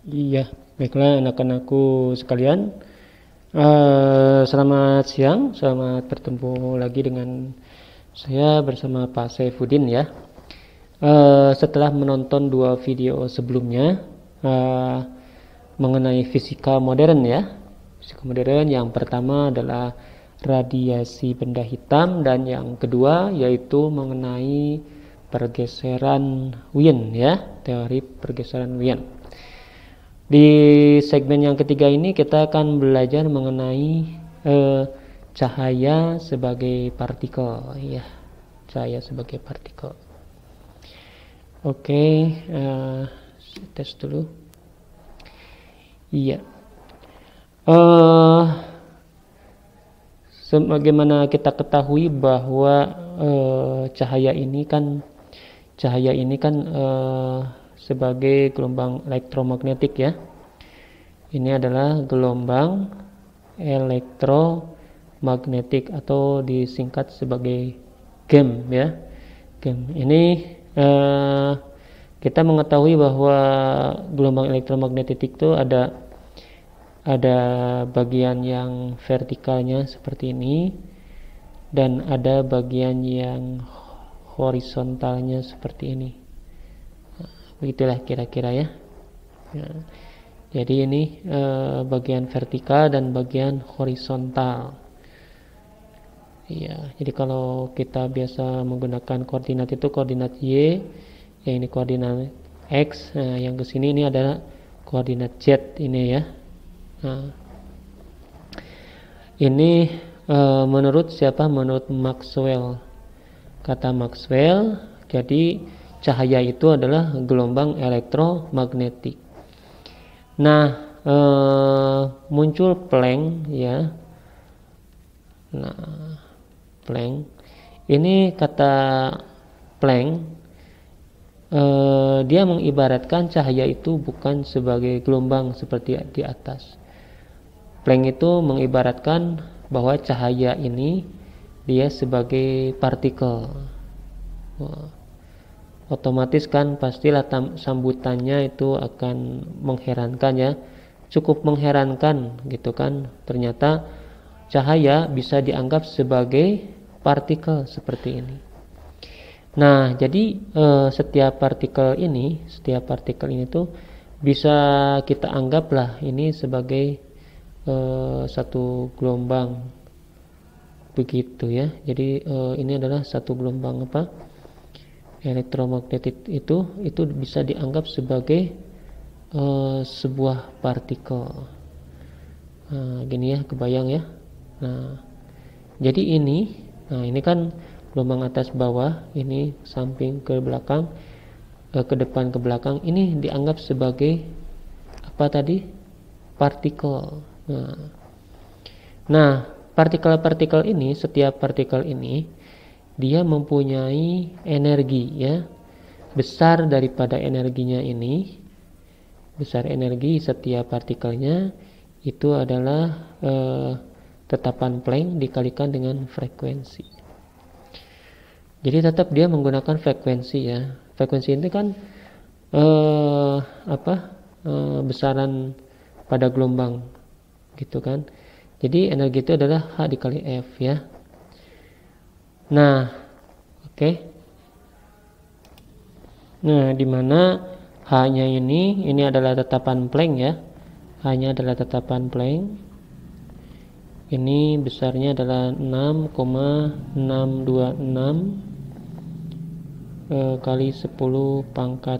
Iya, baiklah anak-anakku sekalian. Selamat siang, selamat bertemu lagi dengan saya bersama Pak Saifuddin ya. Setelah menonton dua video sebelumnya uh, mengenai fisika modern ya. Fisika modern yang pertama adalah radiasi benda hitam dan yang kedua yaitu mengenai pergeseran Wien ya, teori pergeseran Wien. Di segmen yang ketiga ini kita akan belajar mengenai cahaya sebagai partikel ya, cahaya sebagai partikel. Oke, tes dulu. Iya. Sebagaimana kita ketahui bahwa cahaya ini kan sebagai gelombang elektromagnetik ya. Ini adalah gelombang elektromagnetik atau disingkat sebagai GEM ya. GEM ini kita mengetahui bahwa gelombang elektromagnetik itu ada bagian yang vertikalnya seperti ini dan ada bagian yang horizontalnya seperti ini. Begitulah kira-kira ya. Jadi ini bagian vertikal dan bagian horizontal. Iya, jadi kalau kita biasa menggunakan koordinat itu koordinat Y, yang ini koordinat X, yang kesini ini adalah koordinat Z ini ya. Nah, ini menurut siapa? Menurut Maxwell. Kata Maxwell, jadi cahaya itu adalah gelombang elektromagnetik. Nah, muncul Planck ya. Nah, Planck ini kata Planck, dia mengibaratkan cahaya itu bukan sebagai gelombang seperti di atas. Planck itu mengibaratkan bahwa cahaya ini dia sebagai partikel. Otomatis kan pastilah sambutannya itu akan mengherankan ya, cukup mengherankan gitu kan, ternyata cahaya bisa dianggap sebagai partikel seperti ini. Nah, jadi setiap partikel ini tuh bisa kita anggaplah ini sebagai satu gelombang begitu ya. Jadi ini adalah satu gelombang elektromagnetik itu bisa dianggap sebagai sebuah partikel. Gini ya, kebayang ya. Nah, jadi ini kan gelombang atas bawah, ini samping ke belakang, ke depan ke belakang, ini dianggap sebagai apa tadi? Partikel. Nah, partikel-partikel ini, setiap partikel ini dia mempunyai energi ya, besar daripada energinya ini, besar energi setiap partikelnya itu adalah tetapan Planck dikalikan dengan frekuensi. Jadi tetap dia menggunakan frekuensi ya. Frekuensi itu kan besaran pada gelombang gitu kan. Jadi energi itu adalah H dikali F ya. Nah, oke. Nah, di mana H-nya ini adalah tetapan Planck ya. H-nya adalah tetapan Planck. Ini besarnya adalah 6,626 kali 10 pangkat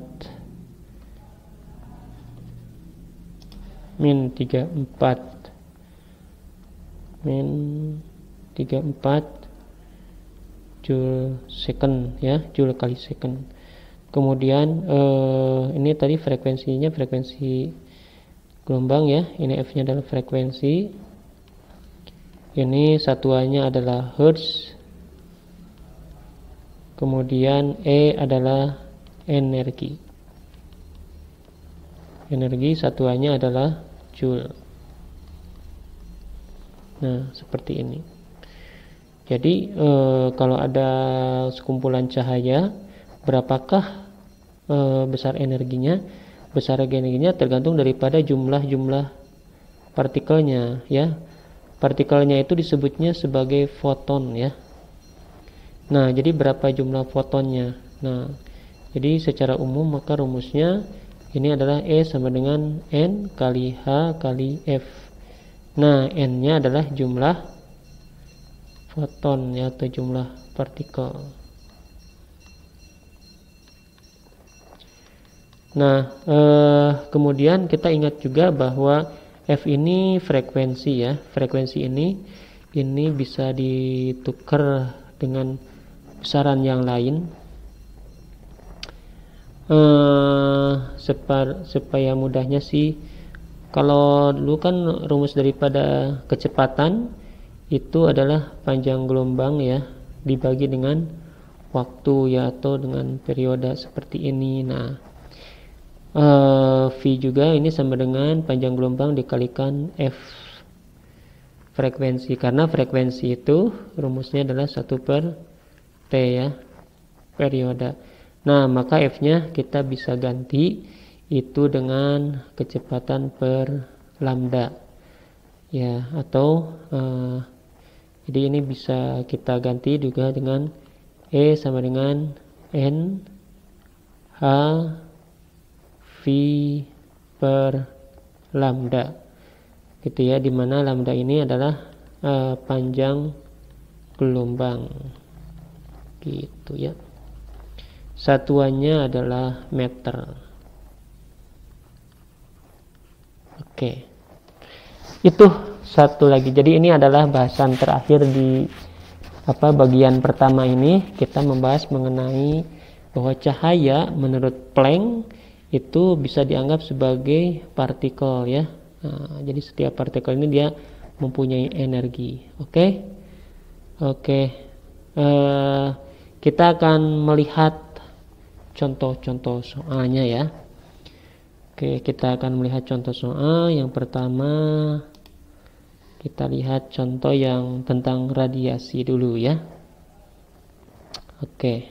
min 34 joule second ya, joule kali second. Kemudian ini tadi frekuensinya, frekuensi gelombang ya. Ini F-nya adalah frekuensi. Ini satuannya adalah hertz. Kemudian E adalah energi. Energi satuannya adalah joule. Nah, seperti ini. Jadi kalau ada sekumpulan cahaya, berapakah besar energinya, besar energinya tergantung daripada jumlah partikelnya ya. Partikelnya itu disebutnya sebagai foton ya. Nah, jadi berapa jumlah fotonnya? Nah, jadi secara umum maka rumusnya ini adalah E sama dengan N kali H kali F. Nah, N-nya adalah jumlah foton ya, atau jumlah partikel. Nah, kemudian kita ingat juga bahwa F ini frekuensi ya. Frekuensi ini bisa ditukar dengan besaran yang lain. Supaya mudahnya sih, kalau dulu kan rumus daripada kecepatan itu adalah panjang gelombang ya dibagi dengan waktu ya, atau dengan periode seperti ini. Nah, V juga ini sama dengan panjang gelombang dikalikan F frekuensi, karena frekuensi itu rumusnya adalah 1/T ya, periode. Nah, maka F-nya kita bisa ganti itu dengan kecepatan per lambda ya, atau jadi ini bisa kita ganti juga dengan E sama dengan N H V per lambda gitu ya, dimana lambda ini adalah panjang gelombang gitu ya. Satuannya adalah meter. Oke. Itu satu lagi. Jadi ini adalah bahasan terakhir di bagian pertama ini. Kita membahas mengenai bahwa cahaya menurut Planck itu bisa dianggap sebagai partikel ya. Nah, jadi setiap partikel ini dia mempunyai energi. Oke. Kita akan melihat contoh-contoh soalnya ya. Oke, kita akan melihat contoh soal. Yang pertama kita lihat contoh yang tentang radiasi dulu ya. Oke.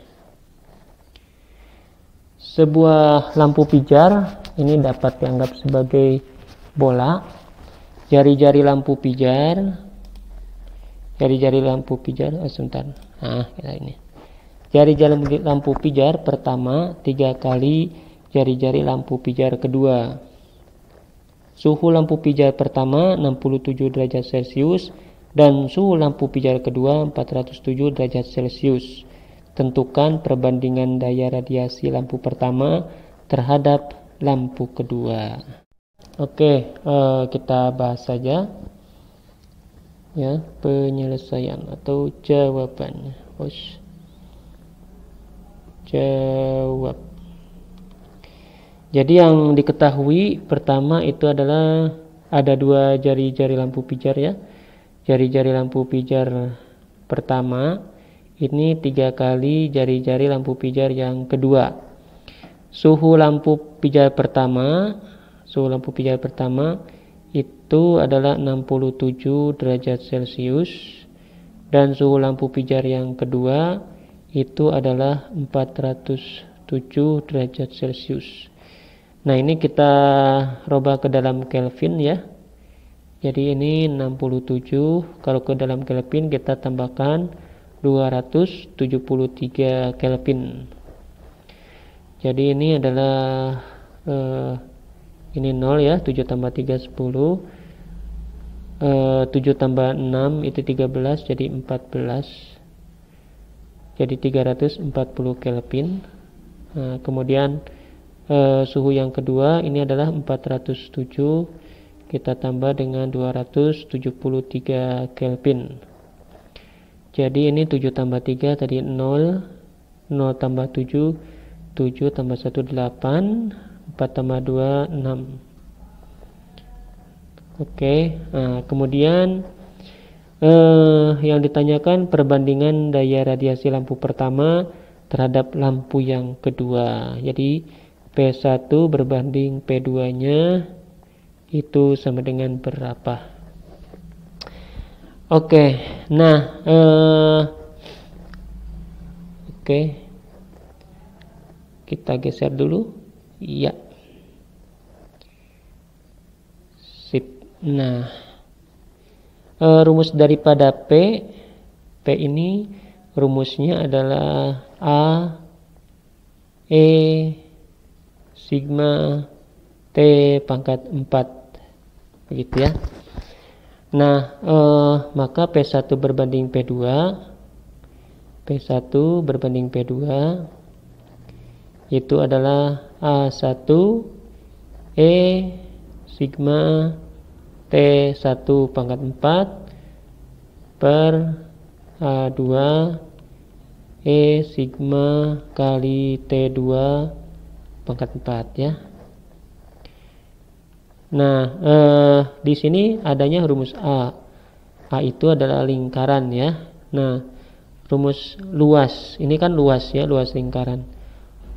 Sebuah lampu pijar ini dapat dianggap sebagai bola. Jari-jari lampu pijar. Sebentar. Nah, ini. Jari-jari lampu pijar pertama 3 kali jari-jari lampu pijar kedua. Suhu lampu pijar pertama 67 derajat Celcius dan suhu lampu pijar kedua 407 derajat Celcius. Tentukan perbandingan daya radiasi lampu pertama terhadap lampu kedua. Oke, kita bahas saja ya penyelesaian atau jawaban. Jawab. Jadi yang diketahui pertama itu adalah ada 2 jari-jari lampu pijar ya. Jari-jari lampu pijar pertama ini 3 kali jari-jari lampu pijar yang kedua. Suhu lampu pijar pertama itu adalah 67 derajat Celcius dan suhu lampu pijar yang kedua itu adalah 407 derajat Celcius. Nah, ini kita rubah ke dalam Kelvin ya. Jadi ini 67, kalau ke dalam Kelvin kita tambahkan 273 Kelvin. Jadi ini adalah ini 0 ya, 7 tambah 3 10. 7 tambah 6 itu 13, jadi 14. Jadi 340 Kelvin. Nah, kemudian suhu yang kedua ini adalah 407, kita tambah dengan 273 Kelvin. Jadi ini 7 tambah 3 tadi 0, 0 tambah 7, 7 tambah 1 8, 4 tambah 2 6. Oke, nah, kemudian yang ditanyakan perbandingan daya radiasi lampu pertama terhadap lampu yang kedua. Jadi P1 berbanding P2-nya itu sama dengan berapa? Oke, nah kita geser dulu. Iya. Nah, rumus daripada P ini rumusnya adalah A E sigma T pangkat 4, begitu ya. Nah, maka P1 berbanding P2 berbanding P2 itu adalah A1 E sigma T1 pangkat 4 per A2 E sigma kali T2 pangkat 4 ya. Nah, di sini adanya rumus A. A itu adalah lingkaran ya. Nah, rumus luas, ini kan luas ya, luas lingkaran.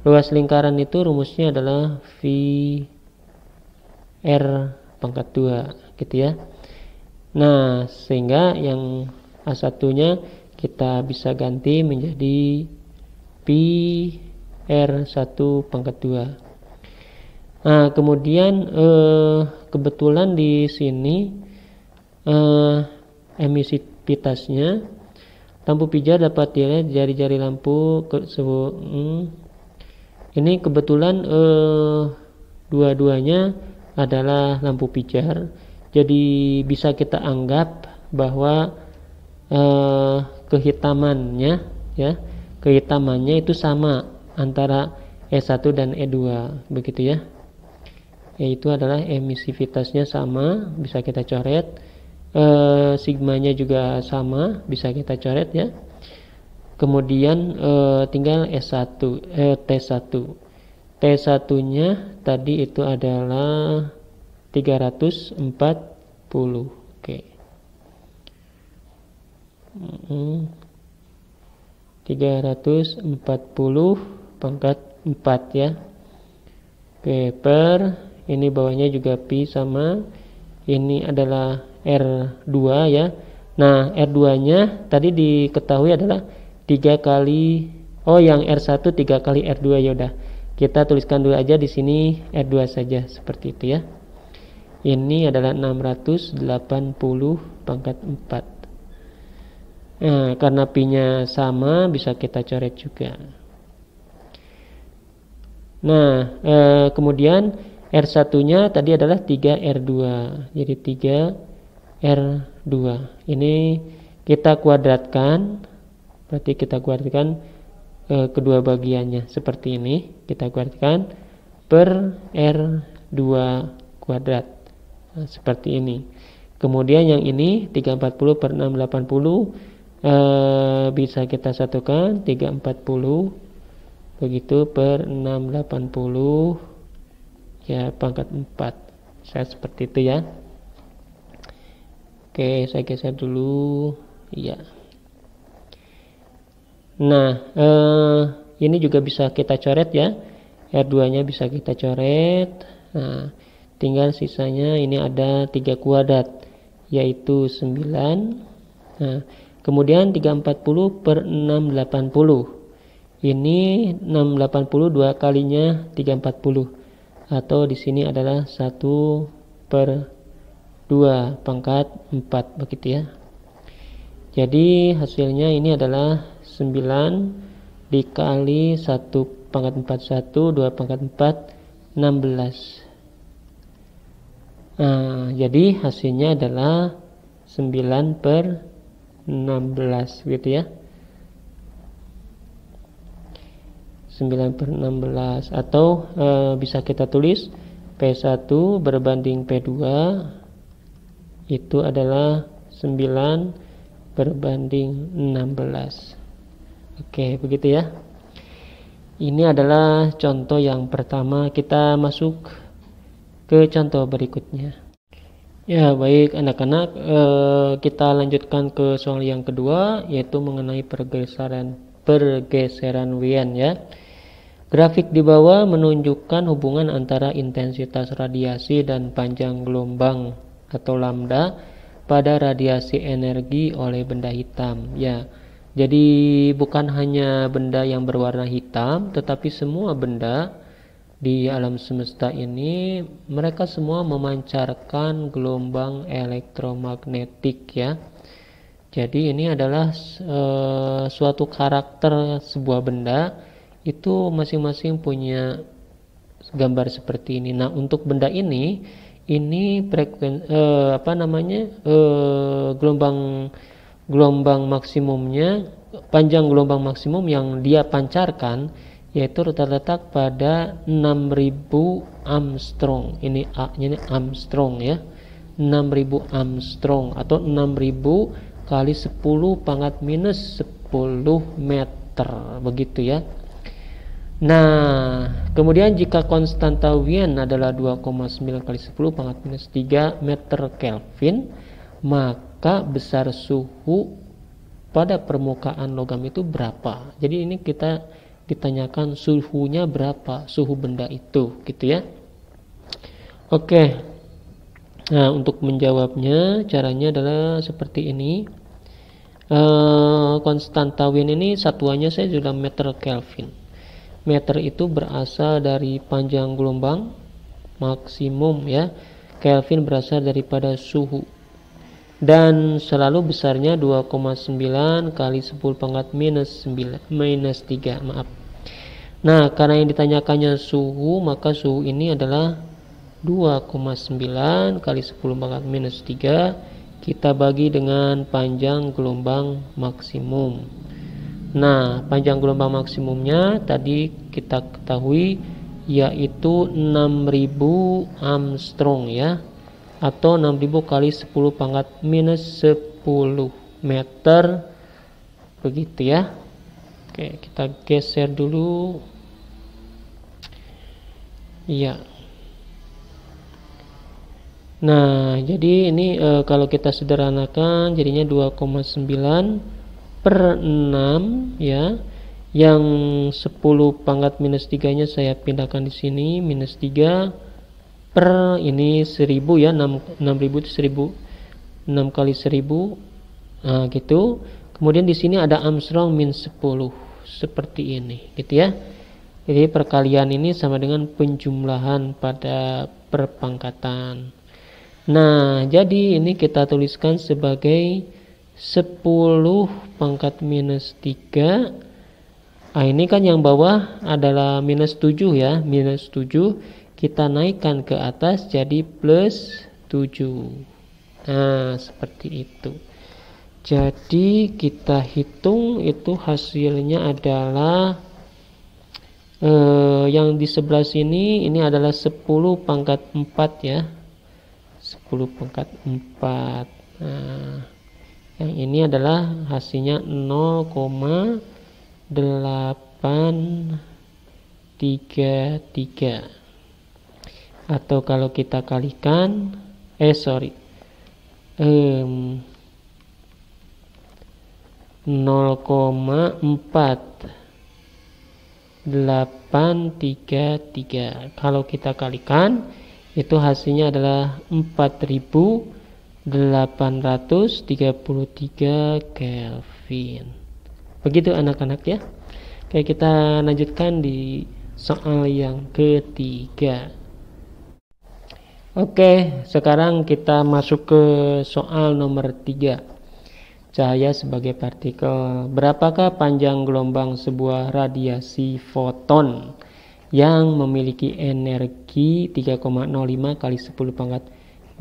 Luas lingkaran itu rumusnya adalah V R pangkat 2 gitu ya. Nah, sehingga yang A1-nya kita bisa ganti menjadi Pi R1 pangkat 2. Nah, kemudian kebetulan di sini emisivitasnya lampu pijar dapat dilihat jari-jari lampu ini kebetulan dua-duanya adalah lampu pijar, jadi bisa kita anggap bahwa kehitamannya itu sama antara E1 dan E2, begitu ya. Yaitu adalah emisivitasnya sama, bisa kita coret, sigmanya juga sama, bisa kita coret ya. Kemudian tinggal T1 nya tadi itu adalah 340. Oke. 340 pangkat 4 ya. Oke, per ini bawahnya juga pi sama, ini adalah R2 ya. Nah, R2 nya tadi diketahui adalah 3 kali, yang R1 3 kali R2, ya udah. Kita tuliskan dulu aja di sini R2 saja, seperti itu ya. Ini adalah 680 pangkat 4. Nah, karena pi-nya sama bisa kita coret juga. Nah, kemudian R1-nya tadi adalah 3R2. Jadi 3R2. Ini kita kuadratkan. Berarti kita kuadratkan kedua bagiannya seperti ini. Kita kuadratkan per R2 kuadrat. Nah, seperti ini. Kemudian yang ini 340 per 680 bisa kita satukan 340 begitu per 680 ya pangkat 4. Saya seperti itu ya. Oke, saya geser dulu. Iya. Nah, ini juga bisa kita coret ya. R2 nya bisa kita coret. Nah, tinggal sisanya ini ada 3 kuadrat, yaitu 9. Nah, kemudian 340 per 680. Ini 680 2 kalinya 340. Atau di sini adalah 1/2 pangkat 4, begitu ya. Jadi hasilnya ini adalah 9 dikali 1 pangkat 4 1, 2 pangkat 4 16. Nah, jadi hasilnya adalah 9/16, gitu ya. 9/16, atau bisa kita tulis P1 berbanding P2 itu adalah 9/16. Oke, begitu ya. Ini adalah contoh yang pertama. Kita masuk ke contoh berikutnya. Ya, baik anak-anak, kita lanjutkan ke soal yang kedua, yaitu mengenai pergeseran Wien ya. Grafik di bawah menunjukkan hubungan antara intensitas radiasi dan panjang gelombang atau lambda pada radiasi energi oleh benda hitam ya. Jadi bukan hanya benda yang berwarna hitam, tetapi semua benda di alam semesta ini mereka semua memancarkan gelombang elektromagnetik ya. Jadi ini adalah suatu karakter sebuah benda, itu masing-masing punya gambar seperti ini. Nah, untuk benda ini gelombang maksimumnya, panjang gelombang maksimum yang dia pancarkan yaitu terletak pada 6000 Armstrong. Ini A-nya ini Armstrong ya. 6000 Armstrong atau 6000 kali 10 pangkat minus 10 meter, begitu ya. Nah, kemudian jika konstanta Wien adalah 2,9 kali 10 pangkat minus 3 meter Kelvin, maka besar suhu pada permukaan logam itu berapa? Jadi ini kita ditanyakan suhunya berapa, suhu benda itu, gitu ya. Oke. Nah, untuk menjawabnya caranya adalah seperti ini. Konstanta Wien ini satuannya saya sudah meter Kelvin. Meter itu berasal dari panjang gelombang maksimum ya. Kelvin berasal daripada suhu. Dan selalu besarnya 2,9 kali 10 pangkat minus 3, maaf. Nah, karena yang ditanyakannya suhu, maka suhu ini adalah 2,9 kali 10 pangkat minus 3 kita bagi dengan panjang gelombang maksimum. Nah, panjang gelombang maksimumnya tadi kita ketahui yaitu 6000 Armstrong ya, atau 6000 kali 10 pangkat minus 10 meter, begitu ya. Oke, kita geser dulu ya. Nah, jadi ini kalau kita sederhanakan jadinya 2,9 per 6 ya. Yang 10 pangkat minus 3 nya saya pindahkan di sini, minus 3 per ini 1000 ya, 6000 itu 1000, 6 kali 1000. Nah, gitu. Kemudian di sini ada Armstrong min 10 seperti ini, gitu ya. Jadi perkalian ini sama dengan penjumlahan pada perpangkatan. Nah, jadi ini kita tuliskan sebagai 10 pangkat minus 3. Nah, ini kan yang bawah adalah minus 7 ya. Minus 7 kita naikkan ke atas jadi plus 7. Nah, seperti itu. Jadi kita hitung itu hasilnya adalah yang di sebelah sini ini adalah 10 pangkat 4 ya. 10 pangkat 4. Nah, yang ini adalah hasilnya 0,833. Atau kalau kita kalikan 0,4833. Kalau kita kalikan itu hasilnya adalah 4833 Kelvin. Begitu anak-anak ya. Oke, kita lanjutkan di soal yang ketiga. Oke, sekarang kita masuk ke soal nomor 3. Cahaya sebagai partikel. Berapakah panjang gelombang sebuah radiasi foton yang memiliki energi 3,05 kali 10 pangkat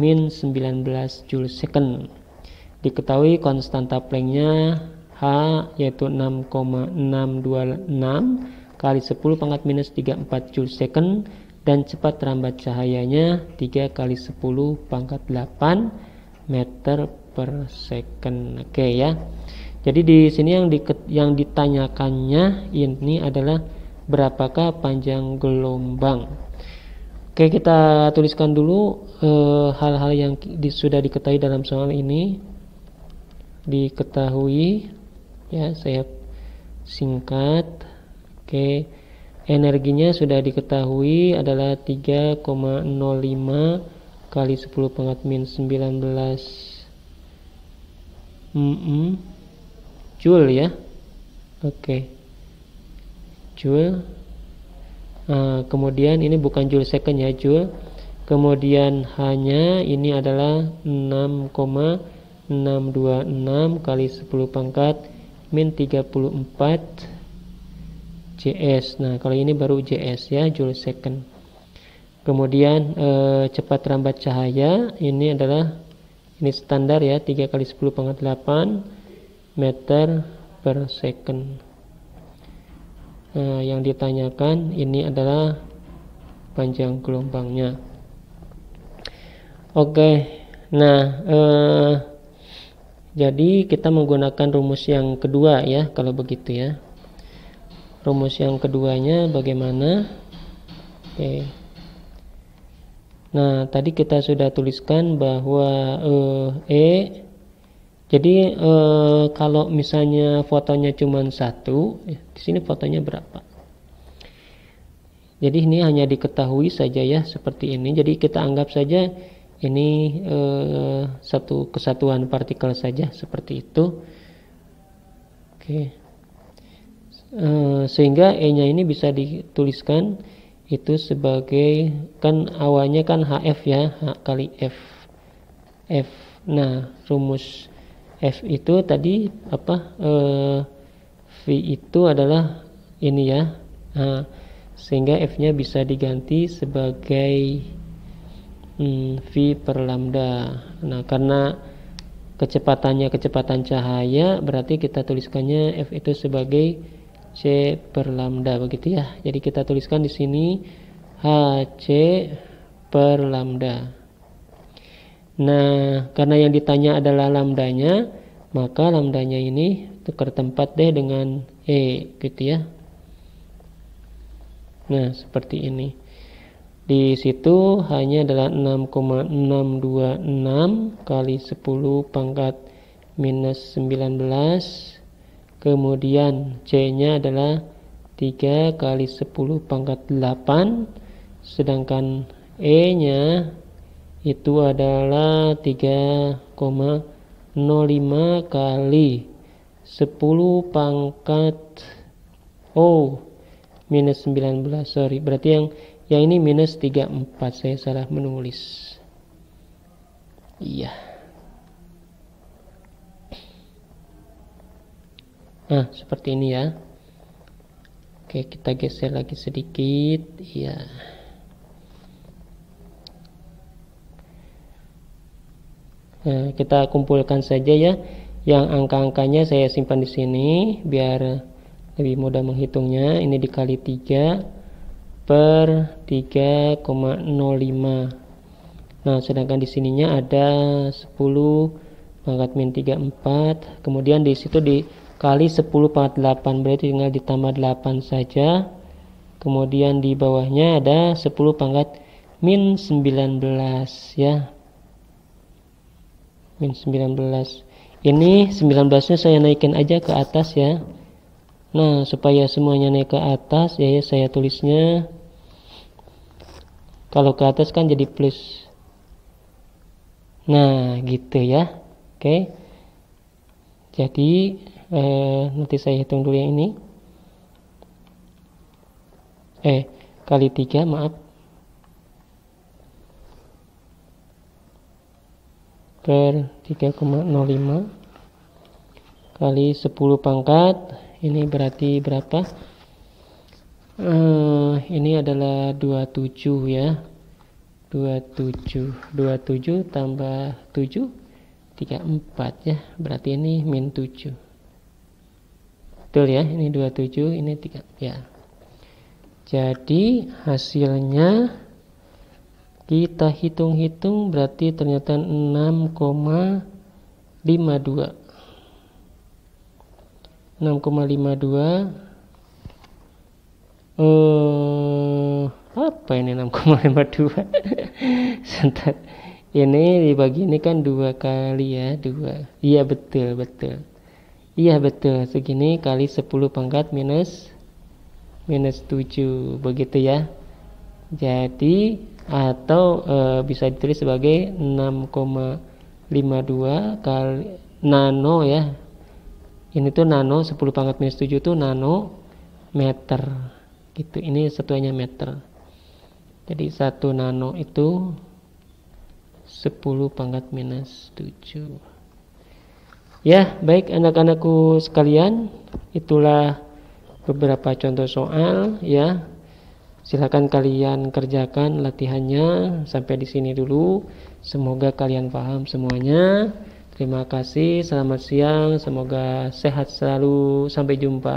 min 19 Joule second. Diketahui konstanta Planck-nya H yaitu 6,626 kali 10 pangkat minus 34 Joule second, dan cepat rambat cahayanya 3 kali 10 pangkat 8 meter per second. Oke ya. Jadi di sini yang ditanyakannya ini adalah berapakah panjang gelombang. Oke, kita tuliskan dulu hal-hal yang sudah diketahui dalam soal ini. Diketahui ya, saya singkat. Oke, energinya sudah diketahui adalah 3,05 kali 10 pangkat min 19 Joule ya. Oke, Joule. Kemudian ini bukan joule second ya, joule. Kemudian hanya ini adalah 6,626 kali 10 pangkat min 34 JS. Nah, kalau ini baru JS ya, joule second. Kemudian cepat rambat cahaya ini standar ya, 3 kali 10 pangkat 8 meter per second. Yang ditanyakan ini adalah panjang gelombangnya. Oke, nah jadi kita menggunakan rumus yang kedua ya, kalau begitu ya. Rumus yang keduanya bagaimana? Oke. Nah, tadi kita sudah tuliskan bahwa jadi kalau misalnya fotonya cuma satu, di sini fotonya berapa? Jadi ini hanya diketahui saja ya, seperti ini. Jadi kita anggap saja ini satu kesatuan partikel saja, seperti itu. Oke. Sehingga E-nya ini bisa dituliskan itu sebagai, kan awalnya kan HF ya, H kali F. Nah, rumus F itu tadi apa? V itu adalah ini ya. Nah, sehingga F-nya bisa diganti sebagai V per lambda. Nah, karena kecepatannya kecepatan cahaya, berarti kita tuliskannya F itu sebagai C per lambda, begitu ya. Jadi kita tuliskan di sini HC per lambda. Nah, karena yang ditanya adalah lambdanya, maka lambdanya ini tukar tempat deh dengan E, gitu ya. Nah, seperti ini. Di situ hanya adalah 6,626 kali 10 pangkat minus 19. Kemudian C-nya adalah 3 kali 10 pangkat 8. Sedangkan E-nya itu adalah 3,05 kali 10 pangkat minus 19. Sorry, berarti yang ini minus 34. Saya salah menulis. Iya. Nah, seperti ini ya. Oke, kita geser lagi sedikit. Iya. Nah, kita kumpulkan saja ya. Yang angka-angkanya saya simpan di sini biar lebih mudah menghitungnya. Ini dikali 3 per 3,05. Nah, sedangkan di sininya ada 10 pangkat min 34. Kemudian di situ dikali 10 pangkat 8, berarti tinggal ditambah 8 saja. Kemudian di bawahnya ada 10 pangkat min 19 ya. Min 19. Ini 19-nya saya naikin aja ke atas ya. Nah, supaya semuanya naik ke atas ya, saya tulisnya kalau ke atas kan jadi plus. Nah, gitu ya. Oke. Jadi nanti saya hitung dulu yang ini. Kali 3, maaf. Per 3,05 kali 10 pangkat. Ini berarti berapa? Ini adalah 27 ya. 27 tambah 7 34 ya. Berarti ini min 7. Betul ya, ini 27, ini 3 ya. Jadi hasilnya kita hitung-hitung berarti ternyata 6,52. 6,52 apa ini 6,52? Sebentar. Ini dibagi ini kan 2 kali ya, 2. Iya betul. Iya betul, segini kali 10 pangkat minus 7, begitu ya. Jadi atau bisa ditulis sebagai 6,52 kali nano ya. Ini tuh nano, 10 pangkat minus 7 tuh nanometer gitu. Ini satuannya meter. Jadi 1 nano itu 10 pangkat minus 7. Ya, baik anak-anakku sekalian, itulah beberapa contoh soal ya. Silakan kalian kerjakan latihannya. Sampai di sini dulu. Semoga kalian paham semuanya. Terima kasih. Selamat siang. Semoga sehat selalu. Sampai jumpa.